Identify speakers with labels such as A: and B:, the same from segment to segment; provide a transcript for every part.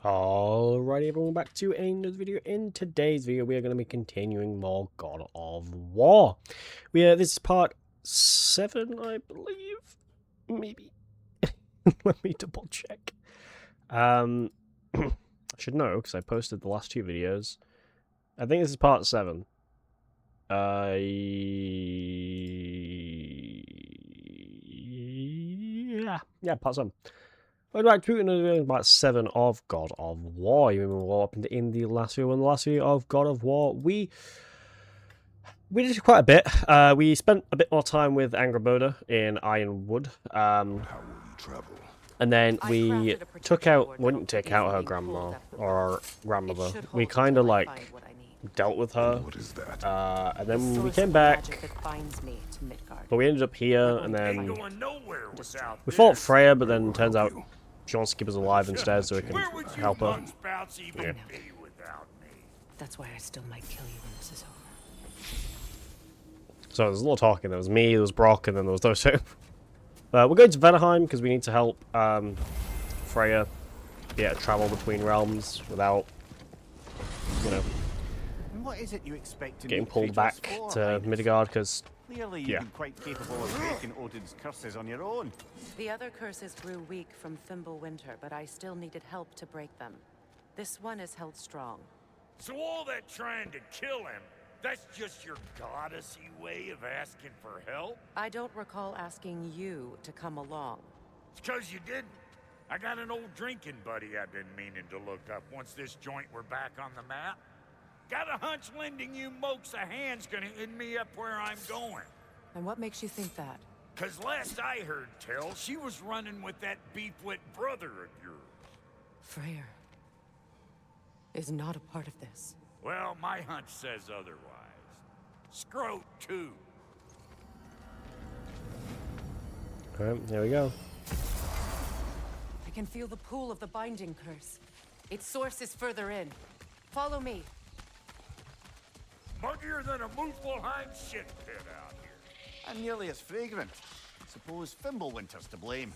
A: Alrighty everyone, back to another video. In today's video we are going to be continuing more God of War. This is part 7, I believe. Maybe. Let me double check. I should know because I posted the last 2 videos. I think this is part 7. Yeah, part 7. I'd like to another part 7 of God of War. You remember what happened in the last video? In the last video of God of War, we did quite a bit. We spent a bit more time with Angrboda in Ironwood.
B: How will you travel?
A: And then we wouldn't take out her grandma or grandmother. We kind of like dealt with her.
B: What is that?
A: And then we came back. But we ended up here, and then we fought Freya, but then turns out she wants to keep us alive instead, so we can help her. Yeah.
C: That's why I still might kill you when this is over.
A: So there's a lot of talking. There was me, there was Brock, and then there was those two. We're going to Vanaheim because we need to help Freya travel between realms without,
D: What is it you expect
A: getting pulled back to Midgard, because
D: clearly you've been quite capable of breaking Odin's curses on your own.
C: The other curses grew weak from Fimbulwinter, but I still needed help to break them. This one is held strong.
E: So all that trying to kill him, that's just your goddessy way of asking for help?
C: I don't recall asking you to come along.
E: It's 'cause you didn't. I got an old drinking buddy I've been meaning to look up once this joint were back on the map. Got a hunch lending you mokes a hand's gonna end me up where I'm going.
C: And what makes you think that?
E: 'Cause last I heard tell, she was running with that beefwit brother of yours.
C: Freyr is not a part of this.
E: Well, my hunch says otherwise. Scrote, too.
A: alright, here we go.
C: I can feel the pool of the binding curse. Its source is further in. Follow me.
E: Muggier than a Muspelheim shit pit out here.
D: And nearly as fragrant. Suppose Fimbulwinter's to blame.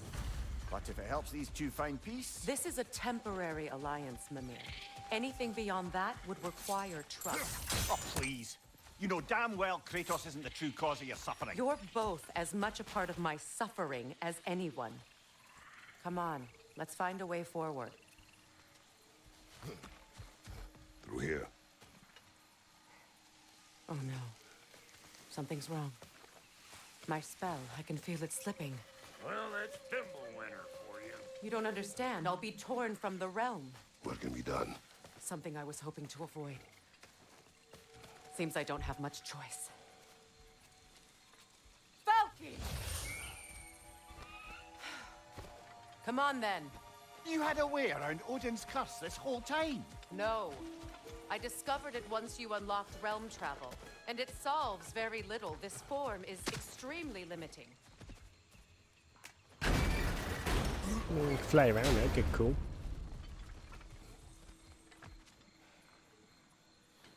D: But if it helps these two find peace...
C: This is a temporary alliance, Mimir. Anything beyond that would require trust.
D: Oh, please. You know damn well Kratos isn't the true cause of your suffering.
C: You're both as much a part of my suffering as anyone. Come on, let's find a way forward.
B: Through here.
C: Oh no. Something's wrong. My spell, I can feel it slipping.
E: Well, that's Fimbulwinter for you.
C: You don't understand. I'll be torn from the realm.
B: What can be done?
C: Something I was hoping to avoid. Seems I don't have much choice. Falky! Come on then.
D: You had a way around Odin's curse this whole time.
C: No. I discovered it once you unlocked realm travel, and it solves very little. This form is extremely limiting.
A: Fly around there, good, cool.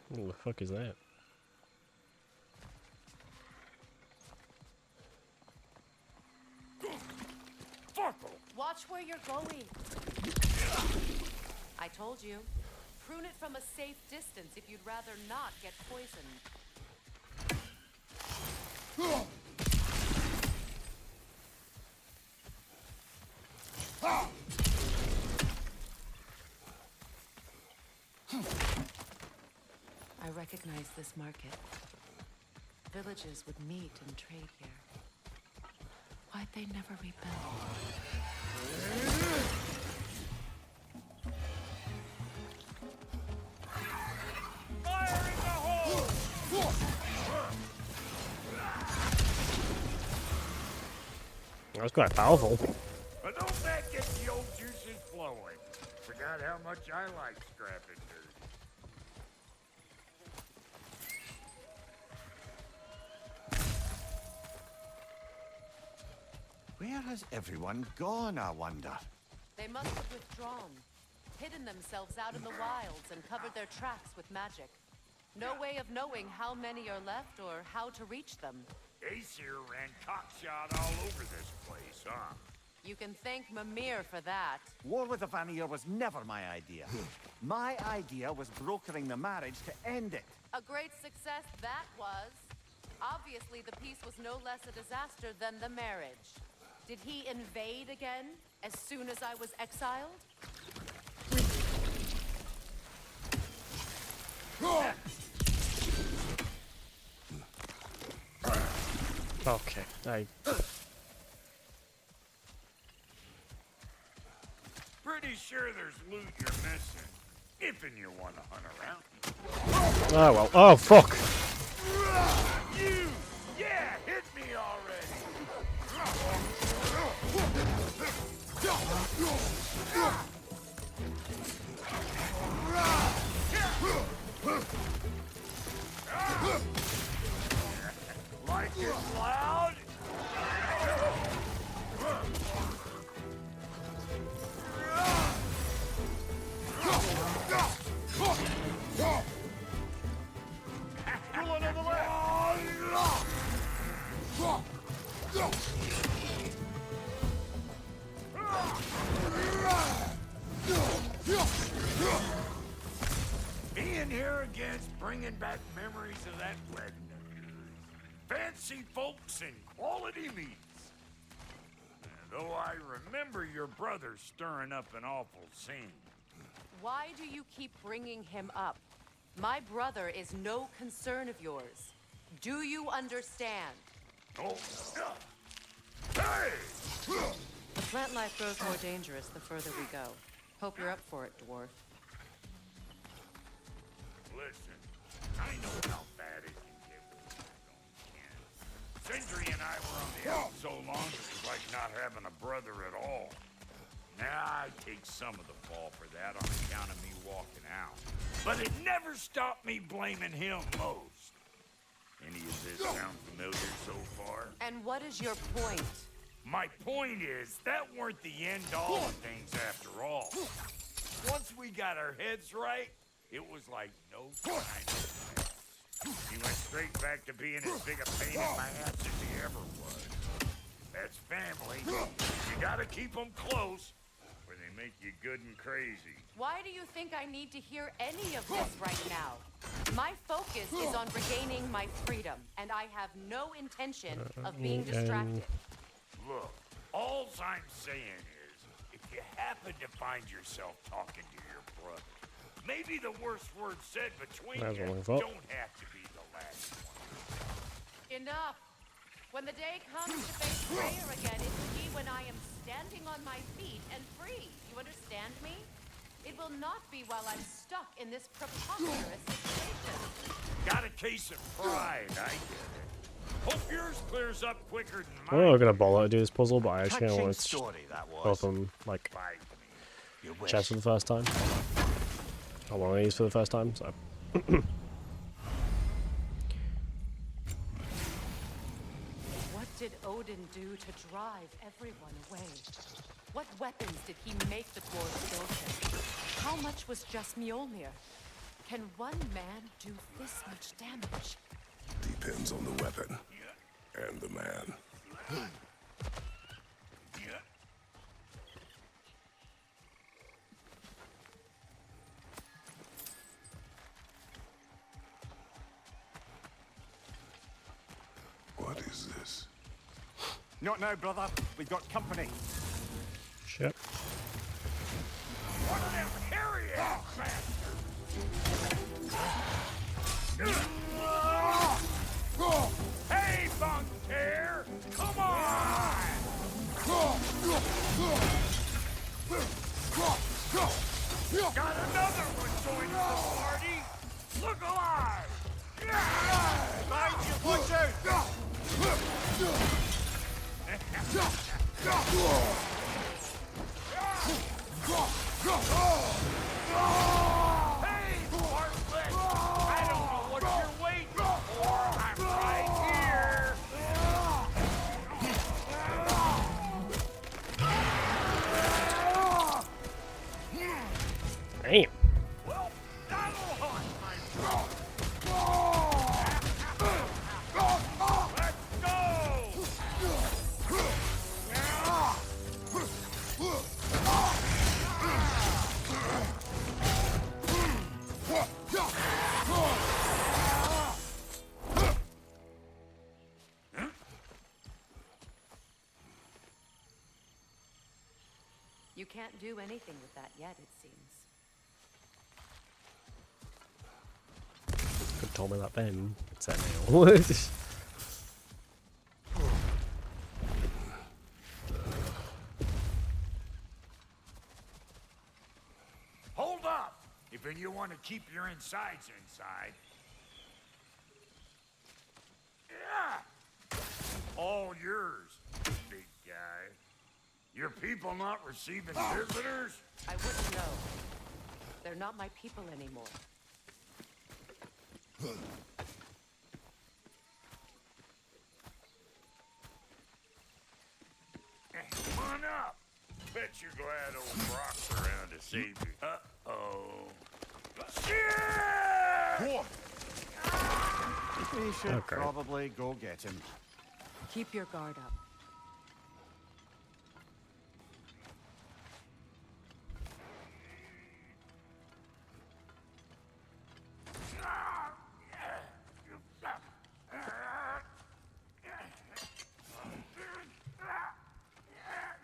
A: What the fuck is that?
C: Watch where you're going. I told you. Prune it from a safe distance if you'd rather not get poisoned. I recognize this market. Villages would meet and trade here. Why'd they never rebuild?
E: Fire in the hole!
A: That was quite powerful.
E: But don't that get the old juices flowing? Forgot how much I like scrapping dirt.
D: Where has everyone gone, I wonder?
C: They must have withdrawn, hidden themselves out in the wilds and covered their tracks with magic. No way of knowing how many are left or how to reach them.
E: Aesir ran cockshot all over this place, huh?
C: You can thank Mimir for that.
D: War with the Vanir was never my idea. My idea was brokering the marriage to end it.
C: A great success that was. Obviously, the peace was no less a disaster than the marriage. Did he invade again as soon as I was exiled?
A: Okay,
E: Pretty sure there's loot you're missing. If and you want to hunt around.
A: oh well. Oh fuck!
E: You! Yeah, hit me already! Like it loud? Pulling on the left! Being here again's bringing back memories of that wedding of yours. Fancy folks and quality meats. Though I remember your brother stirring up an awful scene.
C: Why do you keep bringing him up? My brother is no concern of yours. Do you understand?
E: Oh, hey!
C: The plant life grows more dangerous the further we go. Hope you're up for it, dwarf.
E: Listen, I know how bad it can get when you're going, Ken. Sindri and I were on the out so long it was like not having a brother at all. Now I take some of the fall for that on account of me walking out. But it never stopped me blaming him most. Any of this sound familiar so far?
C: And what is your point?
E: My point is, that weren't the end-all of things after all. Once we got our heads right, it was like no time else. He went straight back to being as big a pain in my ass as he ever was. That's family. You gotta keep them close, or they make you good and crazy.
C: Why do you think I need to hear any of this right now? My focus is on regaining my freedom, and I have no intention of being distracted.
E: Look, all I'm saying is, if you happen to find yourself talking to your brother, maybe the worst word said between
A: That's
E: you
A: what I thought.
E: don't have to be the last one.
C: Enough! When the day comes to face prayer again, it will be when I am standing on my feet and free. You understand me? It will not be while I'm stuck in this preposterous situation.
E: Got a case of pride, I get it. Hope yours clears up quicker than
A: I don't know
E: mine.
A: I'm gonna bother to do this puzzle, but I actually
D: Touching
A: want to
D: story that was.
A: both of them like
E: Bite me.
D: You wish.
A: chess for the first time. I want these for the first time, so.
C: What did Odin do to drive everyone away? What weapons did he make the dwarves build him? How much was just Mjolnir? Can one man do this much damage?
B: Depends on the weapon and the man. What is this?
D: Not now, brother. We've got company.
A: Shit.
E: One of them carry-ass bastards! Hey, bunk hair! Come on! Got another one joining the party! Look alive!
D: Mind you, watch out!
E: Hey, Bartlett! I don't know what you're waiting for. I'm right here.
A: Damn.
E: Well, that'll hunt, my friend. Let's go!
C: can't do anything with that yet, it seems.
A: Could have told me that then. It's that now.
E: Hold up! If you want to keep your insides inside. Yeah! All yours, big guy. Your people not receiving visitors?
C: I wouldn't know. They're not my people anymore.
E: Come on up. Bet you're glad old Brock's around to save you. Uh-oh. Shit!
D: We should
A: Okay.
D: probably go get him.
C: Keep your guard up.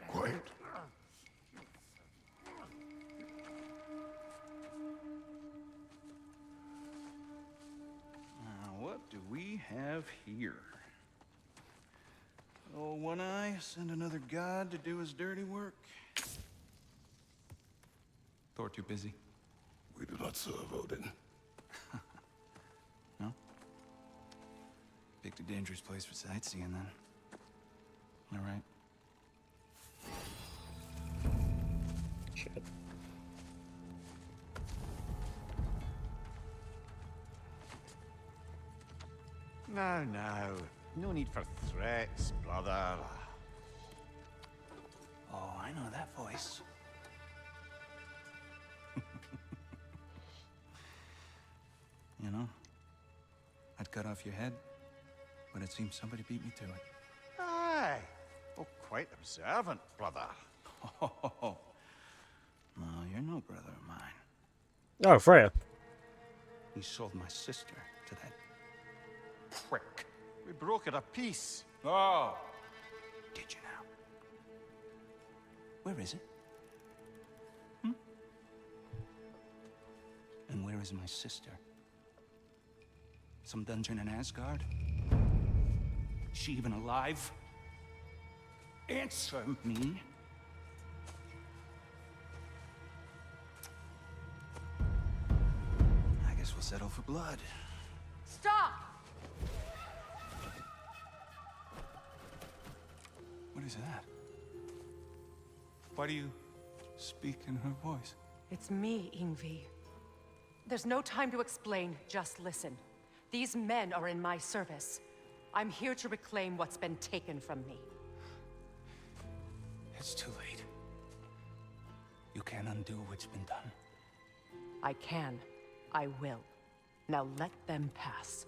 B: Quiet.
F: What do we have here? Oh, One Eye, send another god to do his dirty work. Thor too busy?
B: We do not serve Odin.
F: No? Picked a dangerous place for sightseeing then. All right.
A: Shit.
D: Now, now. No need for threats, brother.
F: Oh, I know that voice. You know, I'd cut off your head, but it seems somebody beat me to it.
D: Aye. Oh, quite observant, brother.
F: Oh, no, you're no brother of mine.
A: Oh, Freya.
F: He sold my sister to that prick.
D: We broke it a piece.
F: Oh! Did you now? Where is it? And where is my sister? Some dungeon in Asgard? Is she even alive? Answer me. I guess we'll settle for blood.
C: Stop!
F: What is that? Why do you speak in her voice?
C: It's me, Ingvi. There's no time to explain, just listen. These men are in my service. I'm here to reclaim what's been taken from me.
F: It's too late. You can't undo what's been done.
C: I can. I will. Now let them pass.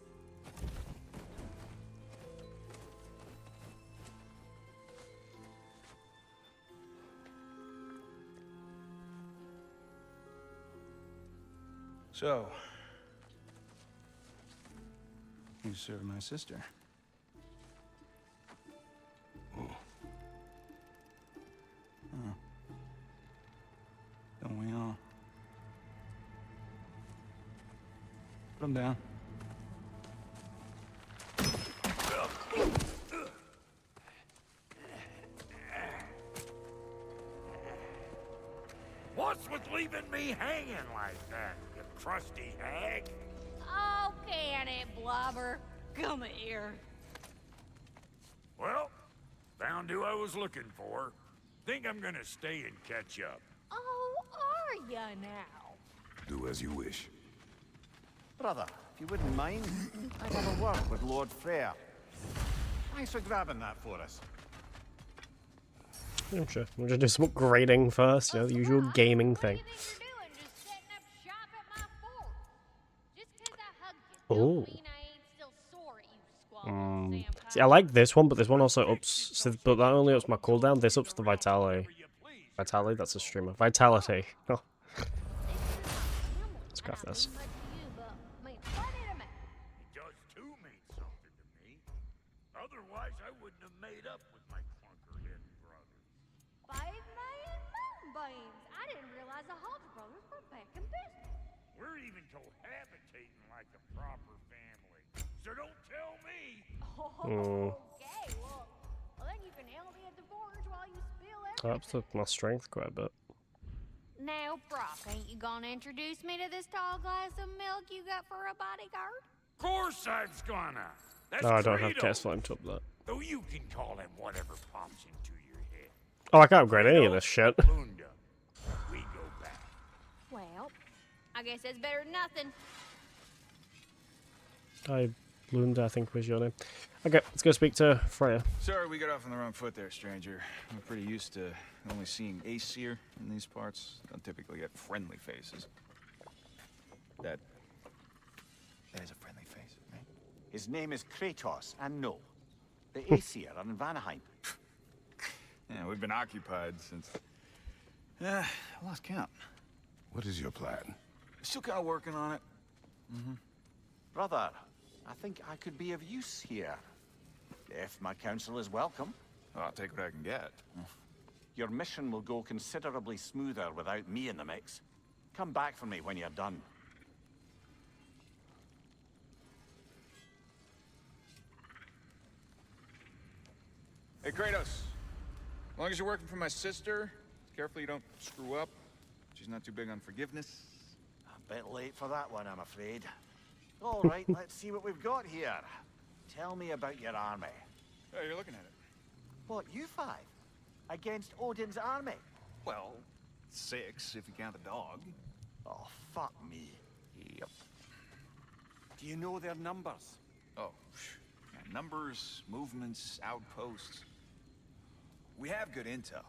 F: So, you serve my sister. Oh. Don't we all? Put him down.
E: What's with leaving me hanging like that, you crusty hag?
G: Oh, can it, Blobber? Come here.
E: Well, found who I was looking for. Think I'm gonna stay and catch up.
G: Oh, are ya now?
B: Do as you wish.
D: Brother, if you wouldn't mind, I'd have a word with Lord Freyr. Thanks for grabbing that for us.
A: Yeah, sure. We'll just do some upgrading first, you know, the usual gaming
G: What do
A: thing.
G: you think you're doing, just setting up shop at my fort? Just 'cause I hugged you
A: Ooh.
G: don't mean I ain't still sore at you, squawking vampire.
A: See, I like this one, but this one also ups, so, but that only ups my cooldown. This ups the vitality. Vitality? That's a streamer. Vitality. Oh, let's craft this.
E: It does too mean something to me. Otherwise, I wouldn't have made up with my clunker-headed brother.
G: 5 million mountain I didn't realize the Hobbs brothers were back in business.
E: We're even cohabitating like a proper family. So don't tell me.
G: Okay, well then you can handle me at the forge while you spill
A: Perhaps
G: everything.
A: with my strength quite a bit.
G: Now, Brock, ain't you gonna introduce me to this tall glass of milk you got for a bodyguard?
E: Of course I was gonna. That's
A: No, I don't have
E: Kratos.
A: cast flame to up that.
E: Though you can call him whatever pops into your head.
A: Oh, I can't upgrade any of this shit.
E: Lunda. We go back.
G: Well, I guess that's better than nothing.
A: Lunda, I think was your name. Okay, let's go speak to Freya.
F: Sorry we got off on the wrong foot there, stranger. I'm pretty used to only seeing Aesir in these parts. Don't typically get friendly faces. That is a friendly face, right?
D: His name is Kratos, and no. The Aesir are in Vanaheim.
F: Yeah, we've been occupied since... I lost count.
B: What is your plan?
F: Still kind of working on it.
D: Brother, I think I could be of use here. If my counsel is welcome.
F: Well, I'll take what I can get.
D: Your mission will go considerably smoother without me in the mix. Come back for me when you're done.
F: Hey, Kratos. As long as you're working for my sister, careful you don't screw up. She's not too big on forgiveness.
D: A bit late for that one, I'm afraid. All right, let's see what we've got here. Tell me about your army.
F: Oh, you're looking at it.
D: What, you five? Against Odin's army?
F: Well, 6 if you count the dog.
D: Oh, fuck me.
F: Yep.
D: Do you know their numbers?
F: Oh, yeah, numbers, movements, outposts. We have good intel.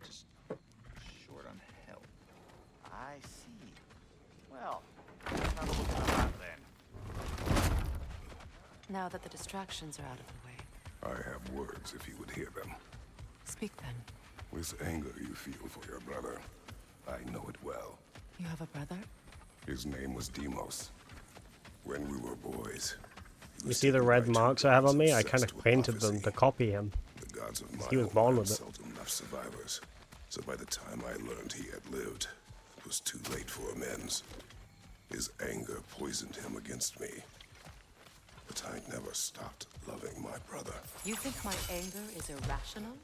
F: Just short on help.
D: I see. Well, let's have a look at the map then.
C: Now that the distractions are out of the way,
B: I have words if you would hear them.
C: speak then.
B: This anger you feel for your brother, I know it well.
C: You have a brother?
B: His name was Deimos. When we were boys. he
A: You
B: was
A: see the
B: taken
A: red
B: by two
A: marks I have on
B: gods
A: me? I
B: obsessed
A: kind of
B: with
A: painted them
B: prophecy.
A: to copy him.
B: The gods of
A: He was
B: my
A: born
B: home
A: with it.
B: seldom left survivors. So by the time I learned he had lived, it was too late for amends. His anger poisoned him against me. But I never stopped loving my brother.
C: You think my anger is irrational?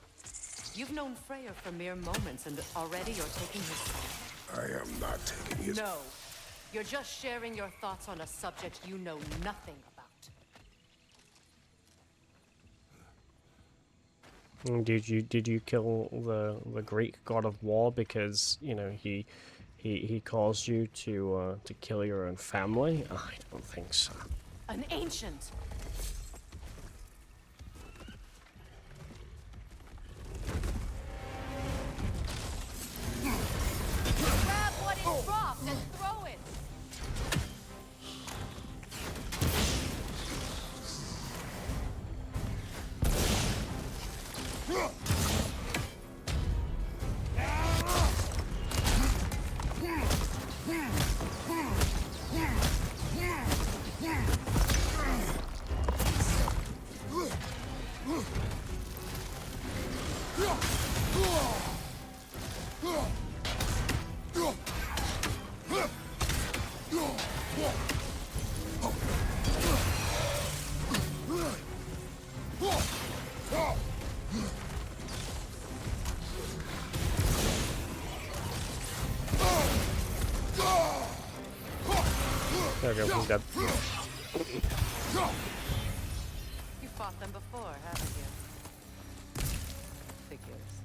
C: You've known Freyr for mere moments, and already you're taking his side.
B: I am not taking his...
C: No. You're just sharing your thoughts on a subject you know nothing about.
A: Did you kill the Greek god of war because you know he caused you to kill your own family? I don't think so.
C: An ancient!
G: Grab what is dropped and throw it.
A: There we go, he's dead.
C: You fought them before, haven't you? Figures.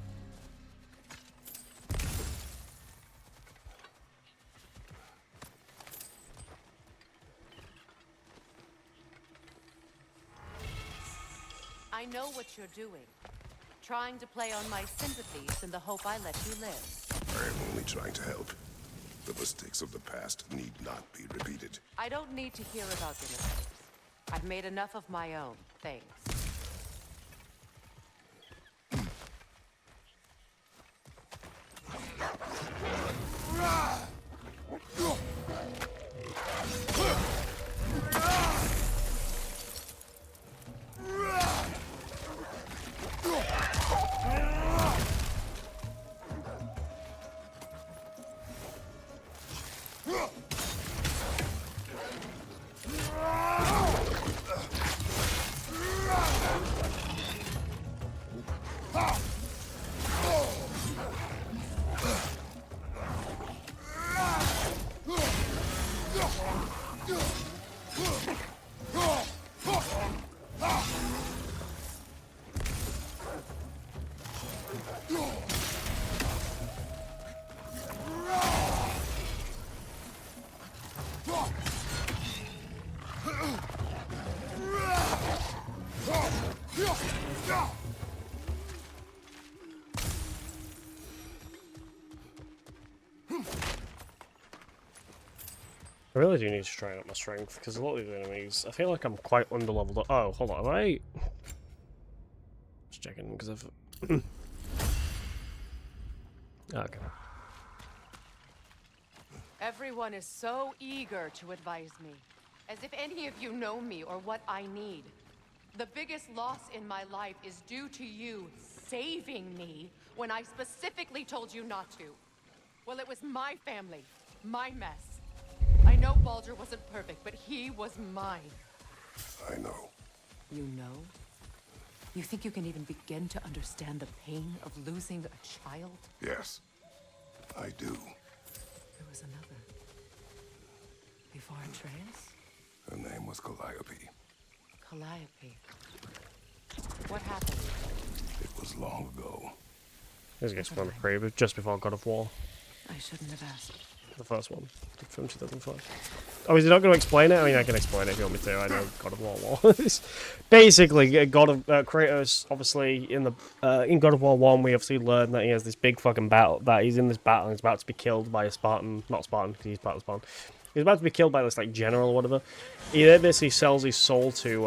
C: I know what you're doing. Trying to play on my sympathies in the hope I let you live.
B: I am only trying to help. The mistakes of the past need not be repeated.
C: I don't need to hear about your mistakes. I've made enough of my own, thanks.
A: I really do need to try out my strength, because a lot of these enemies, I feel like I'm quite underleveled. Oh, hold on, am I? Just checking, because I've... Okay.
C: Everyone is so eager to advise me, as if any of you know me or what I need. The biggest loss in my life is due to you saving me when I specifically told you not to. Well, it was my family, my mess. I know Baldur wasn't perfect, but he was mine.
B: I know.
C: You know? You think you can even begin to understand the pain of losing a child?
B: Yes, I do.
C: There was another. Before Atreus?
B: Her name was Calliope.
C: Calliope. What happened?
B: It was long ago.
A: This gets one of just before God of War.
C: I shouldn't have asked.
A: The first one. From 2005. Oh, is he not going to explain it? I mean, I can explain it if you want me to. I know God of War was. Basically, God of Kratos, obviously, in God of War 1, we obviously learn that he has this big fucking battle, that he's in this battle and he's about to be killed by a Spartan. Not Spartan, because he's part of Spartan. He's about to be killed by this, like, general or whatever. He then basically sells his soul to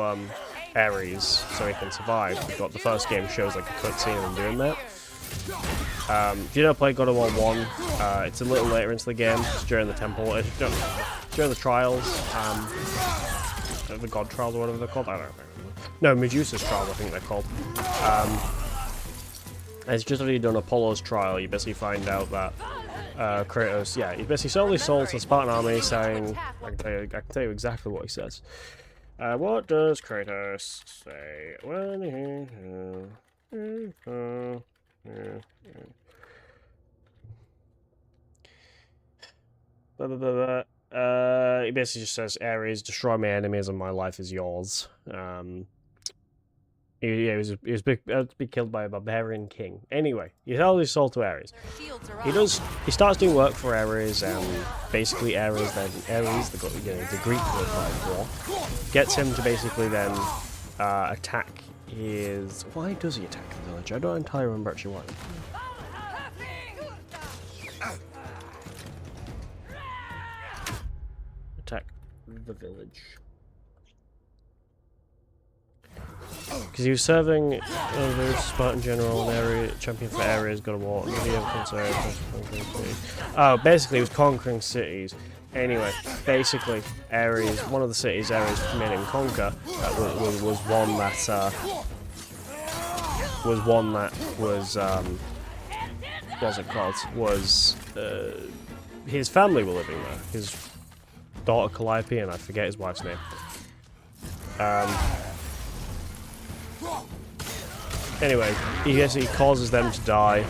A: Ares so he can survive. But the first game shows, like, a cutscene of him doing that. If you don't play God of War 1, it's a little later into the game. It's during the temple, during the trials, the God trials or whatever they're called. I don't know. No, Medusa's trials, I think they're called. It's just already done Apollo's trial. You basically find out that Kratos, yeah, he basically sold his soul to the Spartan army, saying, I can tell you exactly what he says. What does Kratos say when he? He basically just says, Ares, destroy my enemies and my life is yours. He was to be killed by a barbarian king. Anyway, he sells his soul to Ares. He starts doing work for Ares, and basically Ares, the Greek word for war, gets him to basically then attack his... Why does he attack the village? I don't entirely remember actually why. Attack the village. Because he was serving the Spartan general and area champion for Ares, God of War. Oh, basically he was conquering cities. Anyway, basically, Ares, one of the cities Ares made him conquer, was one that what's it called? Was his family were living there. His daughter Calliope, and I forget his wife's name. Anyway, he causes them to die.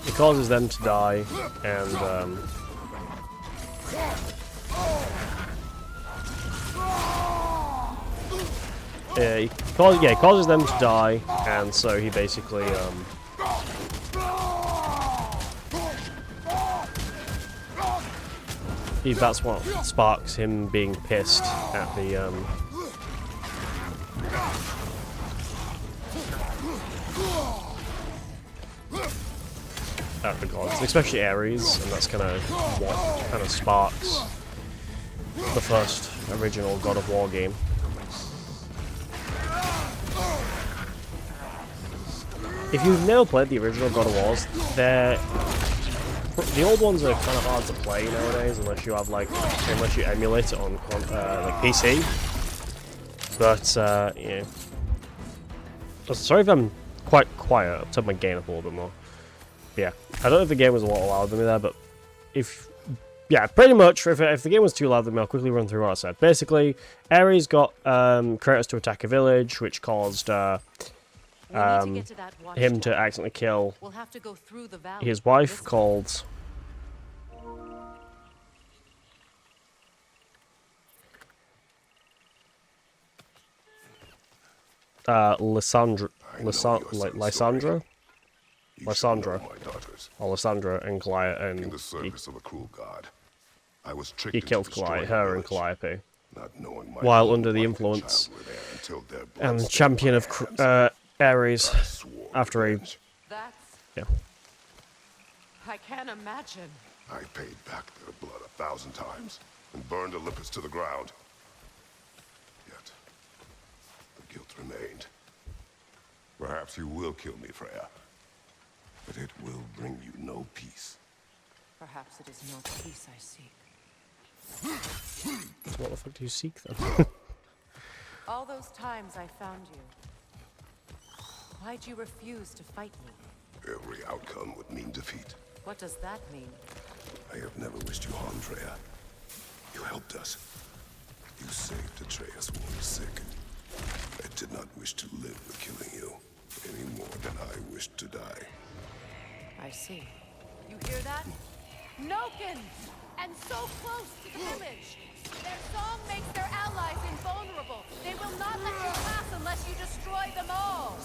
A: He causes them to die, and he causes them to die, and so he basically that's what sparks him being pissed at the gods, especially Ares, and that's kind of what kind of sparks the first original God of War game. If you've never played the original God of Wars, the old ones are kind of hard to play nowadays unless you have unless you emulate it on like PC. But yeah. Sorry if I'm quite quiet. I'll turn my gain up a little bit more. But yeah, I don't know if the game was a lot louder than me there, but pretty much if the game was too loud, then I'll quickly run through what I said. Basically, Ares got Kratos to attack a village, which caused him to accidentally kill his wife, called Lysandra, and Calliope,
B: In the service of a cruel god, I was tricked
A: he
B: into
A: killed
B: destroying
A: her
B: the
A: and
B: village,
A: Calliope
B: not knowing my
A: while
B: own
A: under the
B: wife and
A: influence
B: child were there until their blood
A: and
B: stained
A: champion
B: my
A: of
B: hands.
A: Ares
B: I swore
A: after a
B: revenge.
C: That's...
A: yeah.
C: I can't imagine.
B: I paid back their blood 1,000 times and burned Olympus to the ground. Yet, the guilt remained. Perhaps you will kill me, Freya. But it will bring you no peace.
C: Perhaps it is not peace I seek.
A: So what the fuck do you seek then?
C: All those times I found you, why'd you refuse to fight me?
B: Every outcome would mean defeat.
C: What does that mean?
B: I have never wished you harm, Freya. You helped us. You saved Atreus when he was sick. I did not wish to live with killing you, any more than I wished to die.
C: I see. You hear that? Noken! And so close to the village! Their song makes their allies invulnerable. They will not let you pass unless you destroy them all.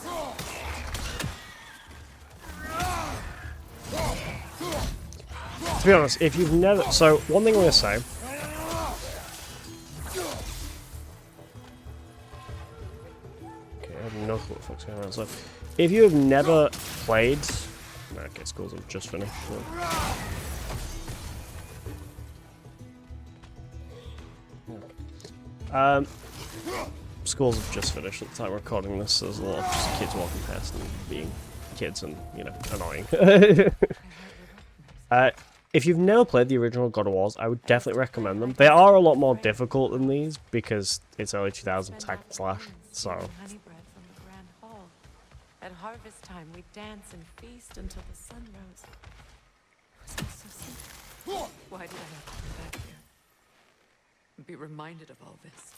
A: To be honest, if you've never... So, one thing I'm going to say... Okay, I have no clue what the fuck's going on. So, if you have never played... No, okay, schools have just finished. So. Schools have just finished at the time of recording this, so there's a lot of just kids walking past and being kids and, you know, annoying. If you've never played the original God of Wars, I would definitely recommend them. They are a lot more difficult than these because it's early 2000s hack and slash, so...
C: Honey bread from the Grand Hall. At harvest time, we dance and feast until the sun rose. Was I so simple? Why did I have to come back here? And be reminded of all this?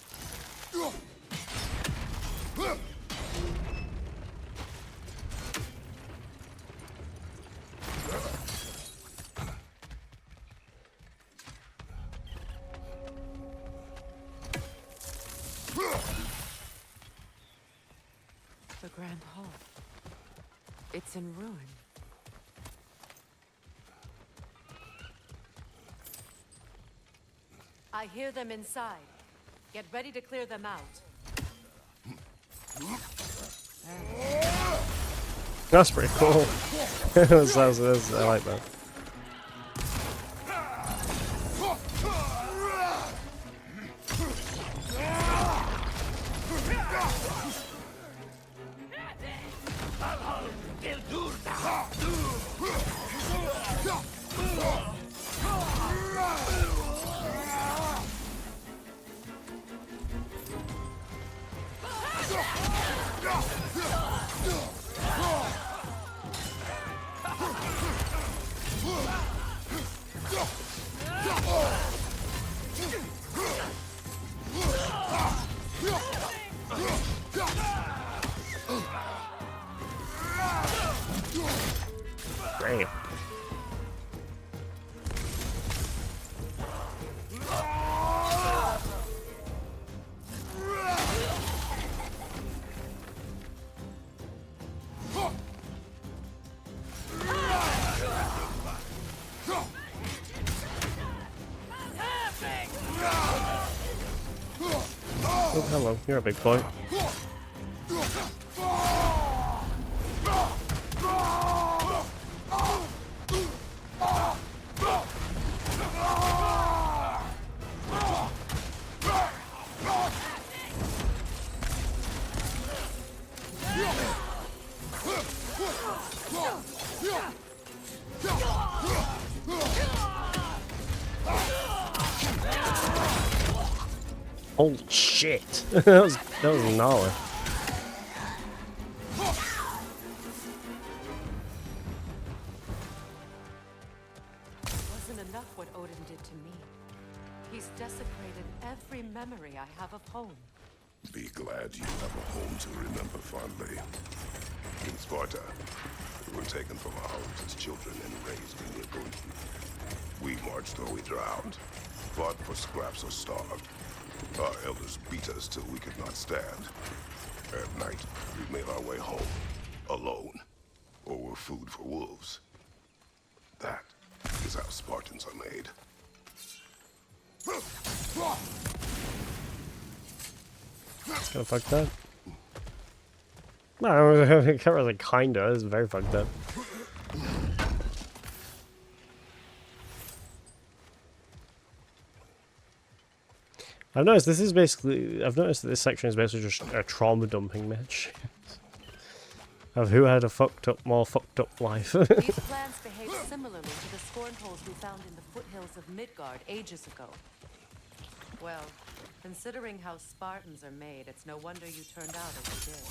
C: The Grand Hall. It's in ruin. I hear them inside. Get ready to clear them out.
A: That's pretty cool. I like that. Damn. Oh, hello. You're a big boy. Holy shit! that was gnarly.
C: Wasn't enough what Odin did to me. He's desecrated every memory I have of home.
B: Be glad you have a home to remember fondly. In Sparta, we were taken from our homes as children and raised in the Olympus. We marched or we drowned, fought for scraps or starved. Our elders beat us till we could not stand. At night, we made our way home, alone, or were food for wolves. That is how Spartans are made.
A: It's gonna fuck that. No, it can't really kinda. It's very fucked up. I've noticed this is basically. I've noticed that this section is basically just a trauma dumping match of who had a more fucked up life.
C: These plants behave similarly to the scorn holes we found in the foothills of Midgard ages ago. Well, considering how Spartans are made, it's no wonder you turned out as you did.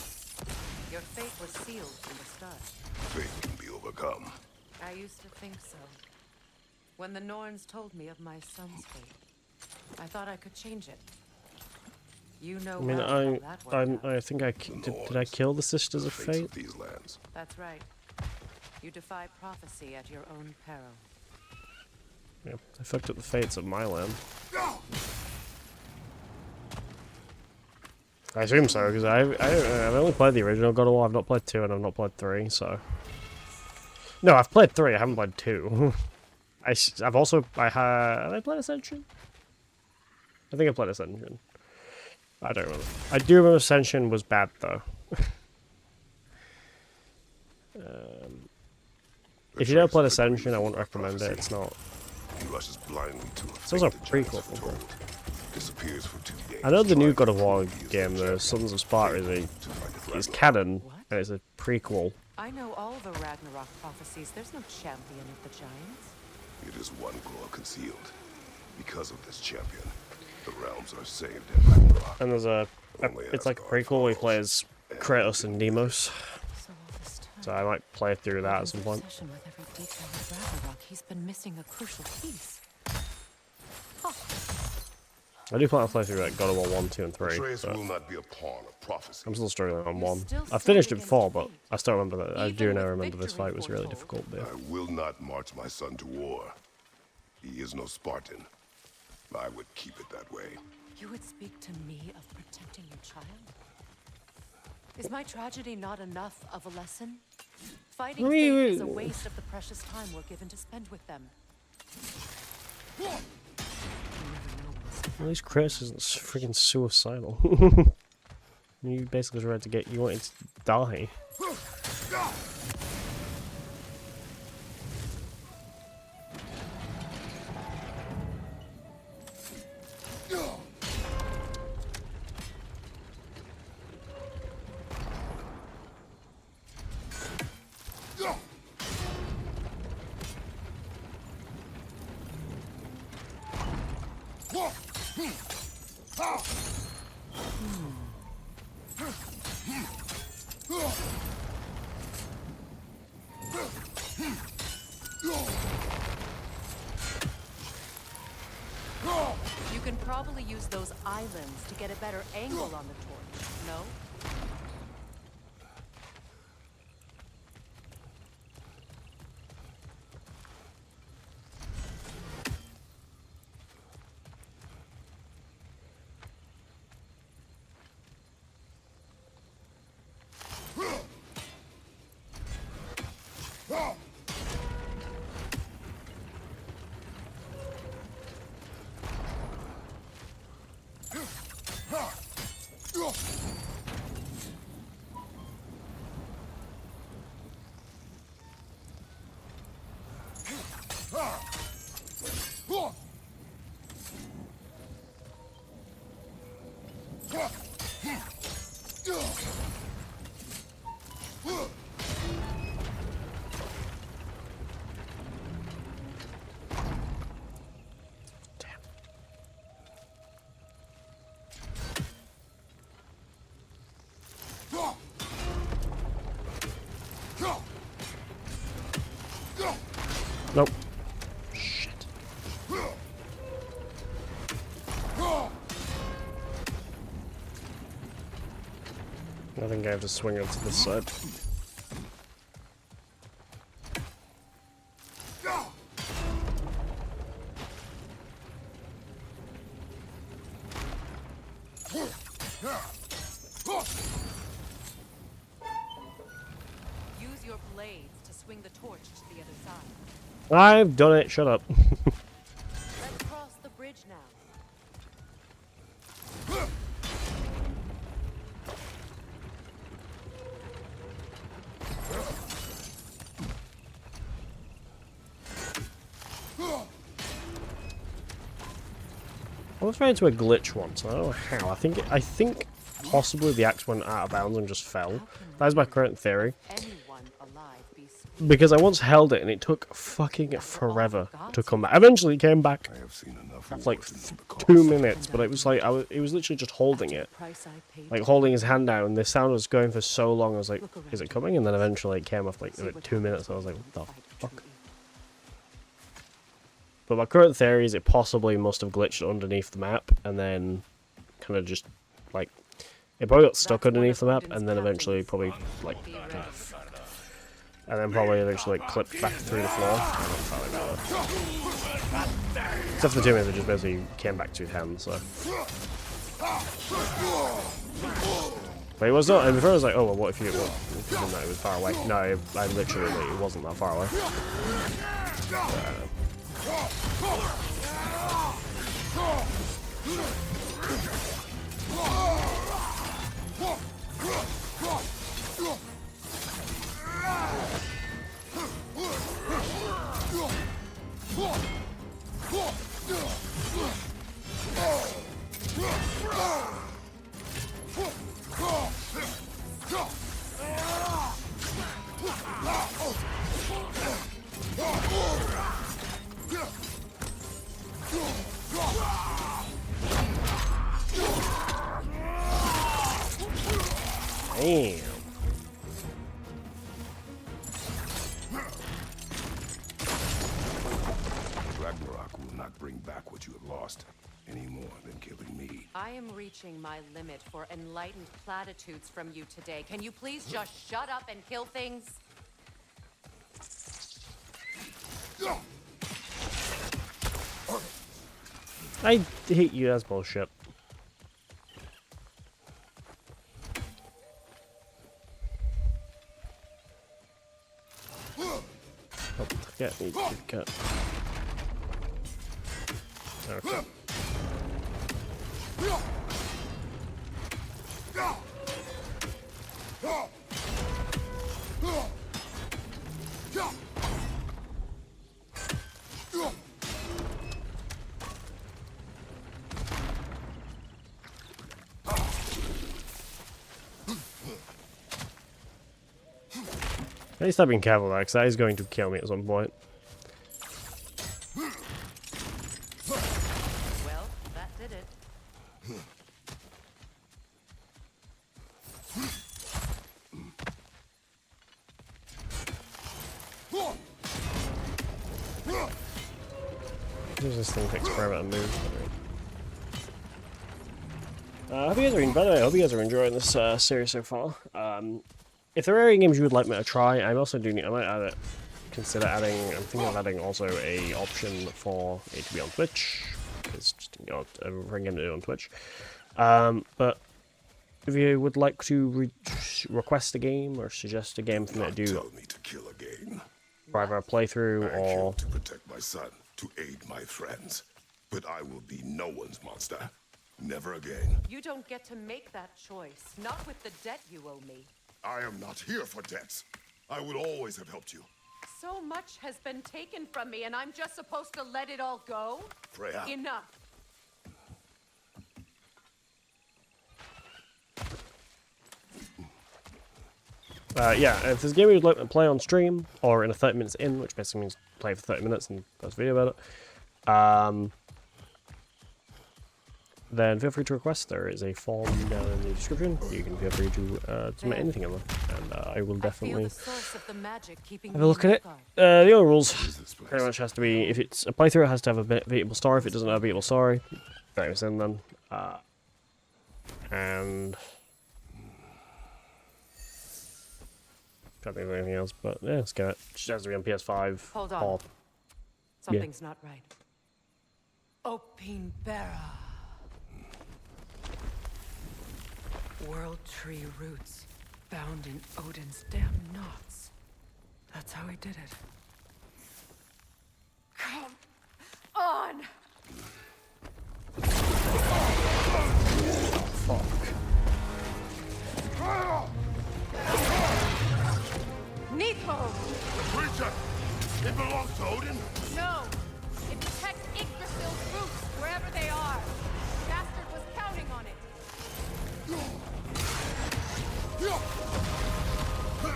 C: Your fate was sealed from the start.
B: Fate can be overcome.
C: I used to think so. When the Norns told me of my son's fate, I thought I could change it. You know
A: I mean,
C: well how that worked out.
A: I think did I kill the Sisters of
B: Fates
A: Fate?
B: of these lands.
C: That's right. You defy prophecy at your own peril.
A: Yeah, I fucked up the fates of my land. I assume so, because I've only played the original God of War. I've not played 2 and I've not played 3, so... No, I've played 3, I haven't played 2. Have I played Ascension? I think I played Ascension. I don't remember. I do remember Ascension was bad, though. If you don't play Ascension, I wouldn't recommend it. It's not...
B: He rushes blindly to
A: It's also a prequel for
B: told. Disappears for 2 days.
A: I know the new God of War game, the Sons of Sparta, is canon, and it's a prequel.
C: I know all the Ragnarok prophecies. There's no champion of the giants.
B: It is one glow concealed. Because of this champion, the realms are saved in Ragnarok.
A: And there's it's like a prequel where he plays Kratos and Deimos.
C: So all this time,
A: So I might play through that at some point.
C: obsession with every detail of Ragnarok, he's been missing a crucial piece.
A: I do plan to play through like God of War 1, 2, and 3.
B: Atreus
A: But
B: will not be a pawn of prophecy.
A: I'm still struggling on
C: You're
A: 1.
C: still
A: I finished it
C: standing
A: before,
C: against
A: but
C: fate.
A: I still remember that. I do
C: Even
A: now
C: with
A: remember this
C: victory
A: fight was really
C: foretold.
A: difficult. But
B: I will not march my son to war. He is no Spartan. I would keep it that way.
C: You would speak to me of protecting your child? Is my tragedy not enough of a lesson? Fighting fate is a waste of the precious time we're given to spend with them. You never know what's
A: at least Kratos isn't freaking suicidal. You basically tried to get you wanted to die.
C: You can probably use those islands to get a better angle on the torch, no? Nope. Shit. I think I have to swing it to this side. Use your blades to swing the torch to the other side.
A: I've done it, shut up.
C: Let's cross the bridge now.
A: I was ran into a glitch once. I don't know how. I think possibly the axe went out of bounds and just fell. That is my current theory.
C: Anyone alive be
A: Because I once held it and it took fucking forever to come back. Eventually it came back
B: I have seen enough
A: after like
B: wars to know the cost.
A: 2 minutes, but it was like it was literally just holding it,
C: price I paid
A: like holding his hand down, and the sound was going for so long. I was like, "Is it coming?" And then eventually it came off like about 2 minutes. I was like, "What the fuck?" But my current theory is it possibly must have glitched underneath the map, and then kind of just like it probably got stuck underneath the map, and then eventually probably like. And then probably eventually like, clipped back through the floor. Except for the 2 minutes, it just basically came back to his hand, so. But it was not, and before I was like, oh, well, what if you didn't know it was far away? No, I literally, it wasn't that far away. Damn.
B: Ragnarok will not bring back what you have lost, any more than killing me.
C: I am reaching my limit for enlightened platitudes from you today. Can you please just shut up and kill things?
A: I hate you, that's bullshit. Oh, get me, cut. Okay. At least I've been careful though, because that is going to kill me at some point.
C: Well, that did it.
A: Does this thing takes forever to move? I hope you guys are, by the way, I hope you guys are enjoying this series so far. If there are any games you would like me to try, I'm also doing. I might add it. Consider adding. I'm thinking of adding also a option for it to be on Twitch. It's just a game to do on Twitch. But if you would like to request a game or suggest a game for me to do,
B: Tell me to kill again.
A: for either a playthrough
B: I
A: or
B: killed to protect my son, to aid my friends. But I will be no one's monster. Never again.
C: You don't get to make that choice. Not with the debt you owe me.
B: I am not here for debts. I would always have helped you.
C: So much has been taken from me, and I'm just supposed to let it all go?
B: Freya.
C: Enough.
A: yeah, if there's a game you'd like to play on stream or in a 30 minutes in, which basically means play for 30 minutes and post a video about it, then feel free to request. There is a form down in the description. You can feel free to submit anything in there, and I will definitely have a look at it. The only rules pretty much has to be, if it's a playthrough, it has to have a beatable story. If it doesn't have a beatable story, that was in then. And can't think of anything else, but yeah, let's get it. Just has to be on PS5.
C: Hold on.
A: Or,
C: Something's not right. Opin Bera. World tree roots bound in Odin's damn knots. That's how he did it. Come on!
A: fuck.
C: Neathmo!
B: The creature! It belongs to Odin?
C: No! It protects Yggdrasil's roots, wherever they are. Why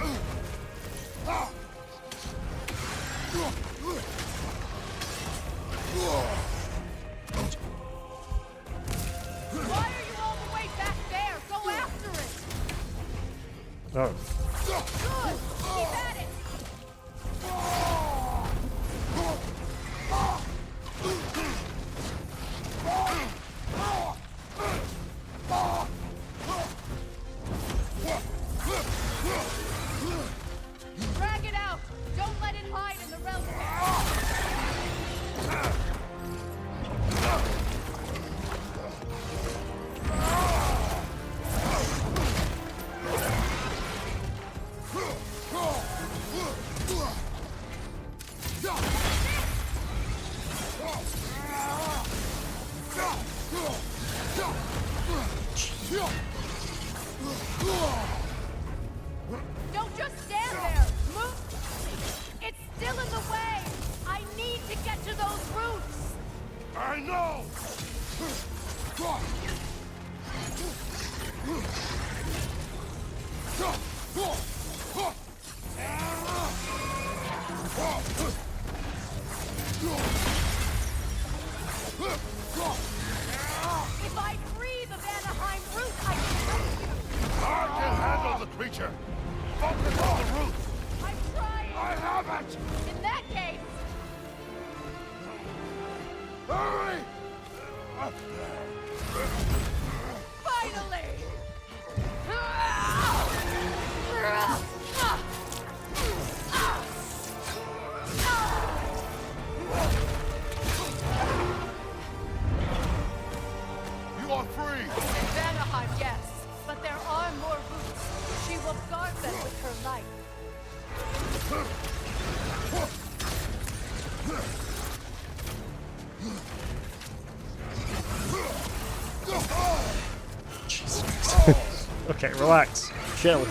C: are you all the way back there? Go after it!
A: Oh.
C: Good! Keep at it! Drag it out! Don't let it hide in the realm. Don't just stand there! Move! It's still in the way! I need to get to those roots!
B: I know!
C: If I free the Vanaheim root, I can help you!
B: I can handle the creature! Focus on the roots!
C: I'm trying!
B: I have it!
C: In that case,
B: Hurry!
C: finally!
B: You are free!
C: In Vanaheim, yes, but there are more roots. She will guard them with her life.
A: Jesus. Okay, relax. Chill.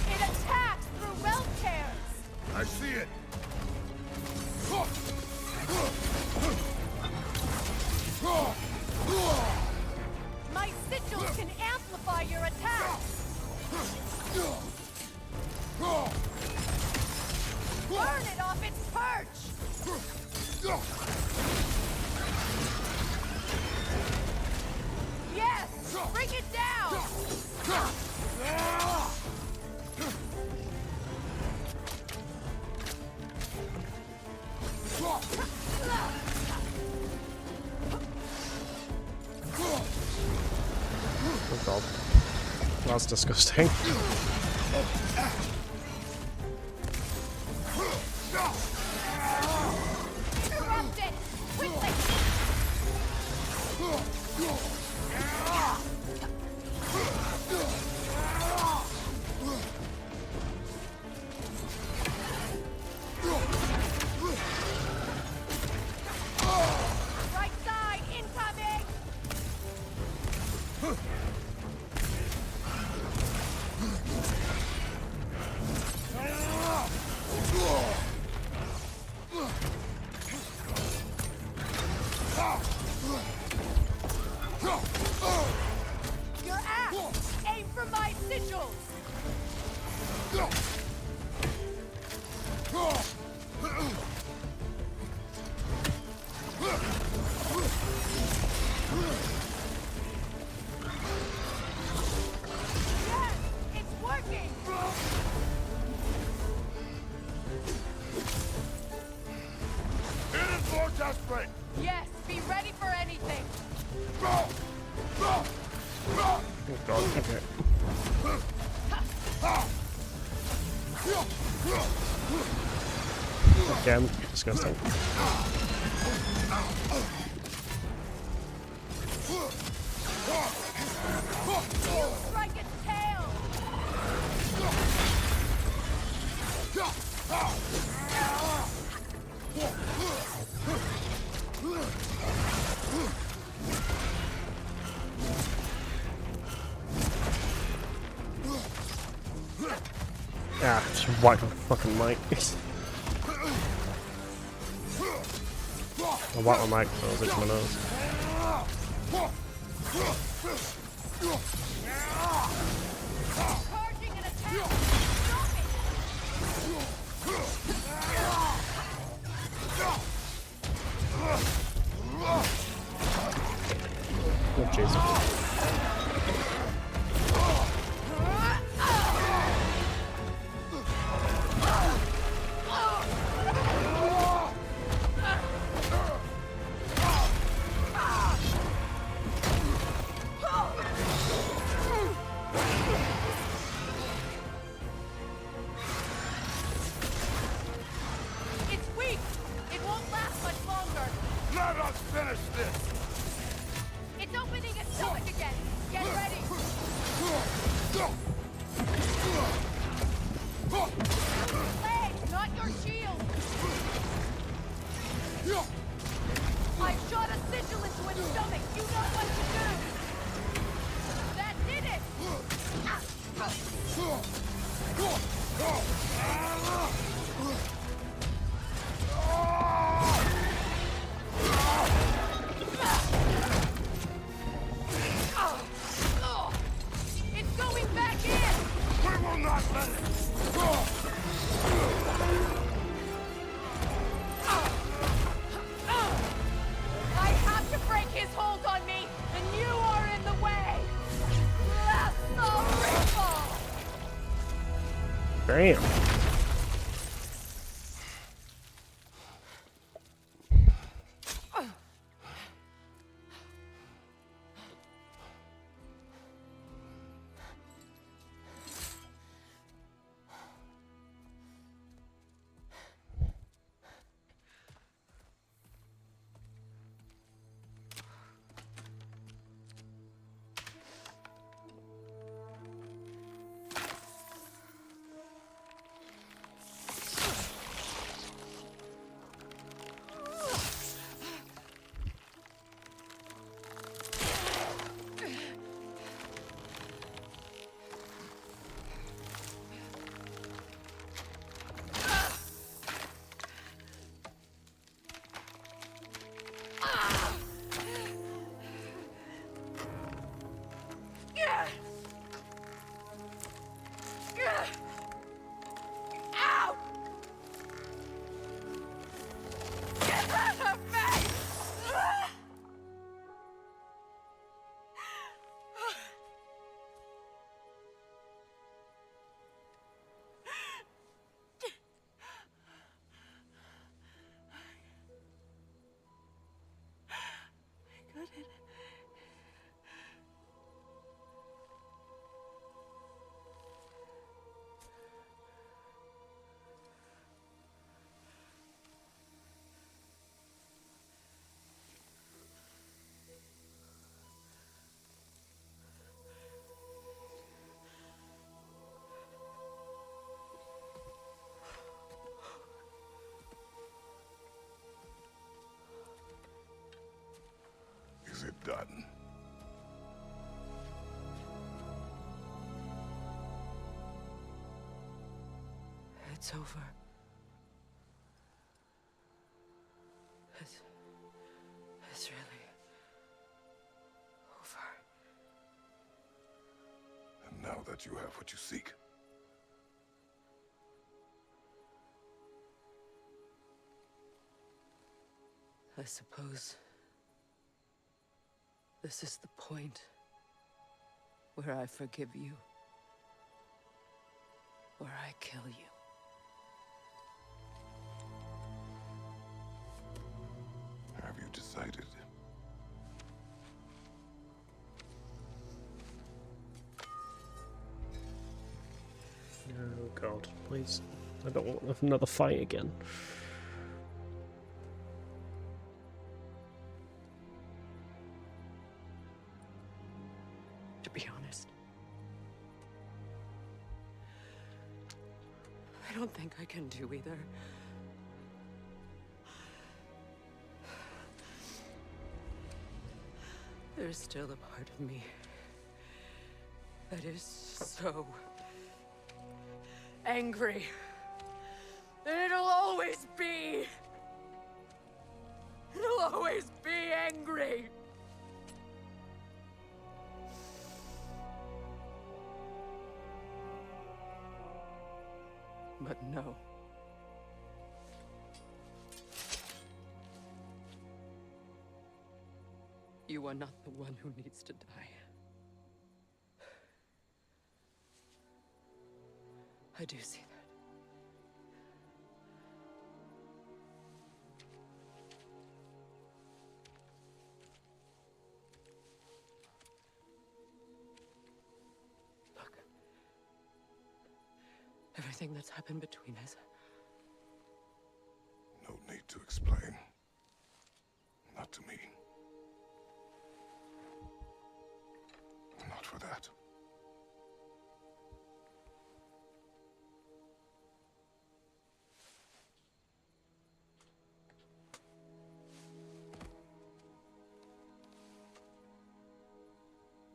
C: It attacks through realm tears.
B: I see it!
C: My sigils can amplify your attacks. Burn it off its perch. Yes, bring it down.
A: Oh god. That's disgusting.
C: Interrupt it quickly. Right side incoming. Your axe! Aim for my sigils! Yes! It's working!
B: It is more desperate!
C: Yes, be ready for anything!
A: Oh god, okay. Again, disgusting.
C: You strike its tail!
A: Ah, just right for the fucking mic. I whacked my mic, I was itching my nose.
C: Charging an attack!
A: Oh, Jesus.
C: It's weak! It won't last much longer!
B: Let us finish this!
C: It's opening its stomach again! Get ready! Leg, not your shield! I shot a sigil into its stomach! You know what to do! That did it! It's going back in!
B: We will not let it!
C: I have to break his hold on me, and you are in the way! Blast the ripple!
A: Damn.
C: Out! Get out of me! I got it.
B: Is it done?
C: It's over. It's really over.
B: And now that you have what you seek,
C: I suppose this is the point where I forgive you, where I kill you.
B: have you decided?
A: Oh god, please. I don't want another fight again.
C: To be honest, I don't think I can do either. There's still a part of me that is so Angry. And it'll always be. It'll always be angry. But no. You are not the one who needs to die. I do see that. Look. Everything that's happened between us.
B: No need to explain. Not to me. Not for that.